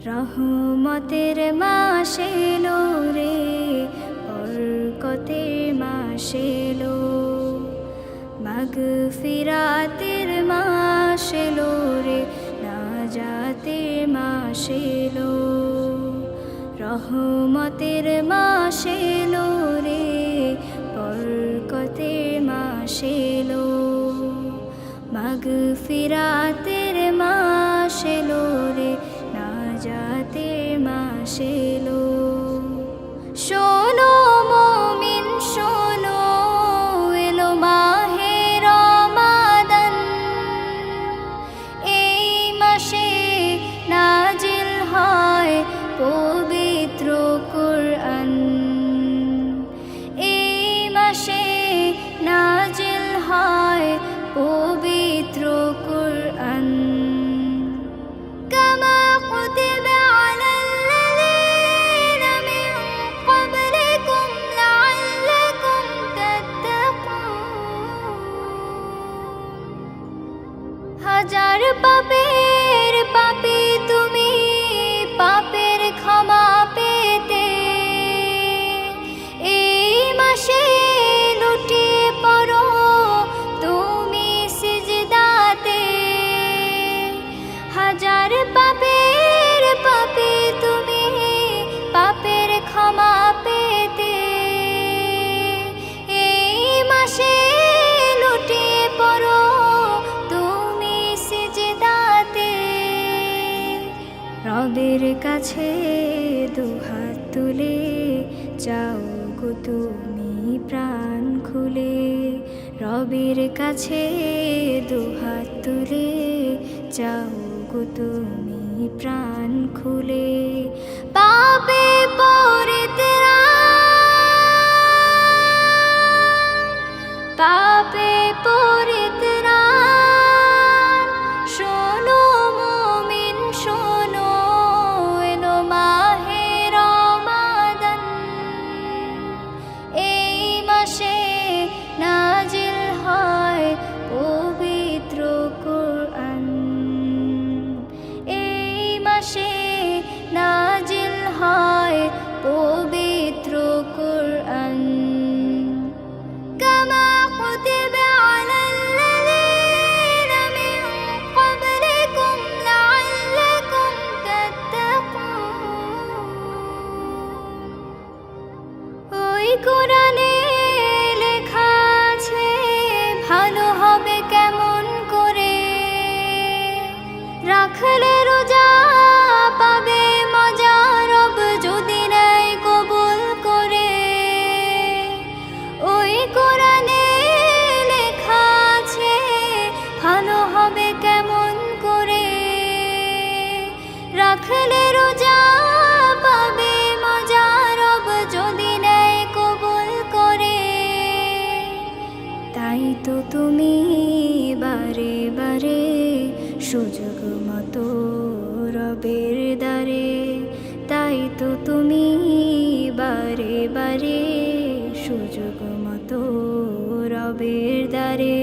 রহমতের মাস এলো রে, বরকতের মাস এলো, মাগফিরাতের মাস এলো রে, নাজাতের মাস এলো। রহমতের মাস এলো রে, বরকতের মাস এলো, মাগফিরাতের মাস এলো রে, নাজাতের মাস এলো। শোনো মুমিন শোনো, এলো মাহে রমাদান। এই মাসে নাজিল হয় পবিত্র কুরআন। এই মাসে নাজিল হয় পবিত্র কুরআন। কামা কুতিবা আলাল্লাযীনা মিন ক্বাবলিকুম লাআল্লাকুম তাত্তাকুন। হাজার পাপের পাপী তুমি, পাপের ক্ষমা পেতে এই মাসে লুটিয়ে পড়ো তুমি সিজদাতে। হাজার পাপের পাপী তুমি, পাপের ক্ষমা পেতে এই মাসে লুটিয়ে পড়ো তুমি সিজদাতে। রবের কাছে দুহাত তুলে চাও গো তুমি প্রাণ খুলে। রবের কাছে দুহাত তুলে চাও গো তুমি প্রাণ খুলে। পাপে পরিত্রাণ, পাপে পরিত্রাণ। শোনো মুমিন শোনো, এলো মাহে রমাদান। এই মাসে নাজিল হয় পবিত্র কুরআন। এই মাসে নাজিল হয় পবিত্র কুরআন। কামা কুতিবা আলাল্লাযীনা মিন ক্বাবলিকুম লাআল্লাকুম তাত্তাকুন। ওই কোরআনে লেখা আছে ভালো হবে কেমন করে, রাখলে রোজা পাবে মজা রব যদি নেয় কবুল করে। ওই কোরআনে লেখা আছে ভালো হবে কেমন করে, রাখলে রোজা পাবে মজা রব যদি নেয় কবুল করে। তাই তো তুমি বারে বারে সুযোগ মতো রবের দ্বারে। তাই তো তুমি বারে বারে সুযোগ মতো রবের দ্বারে।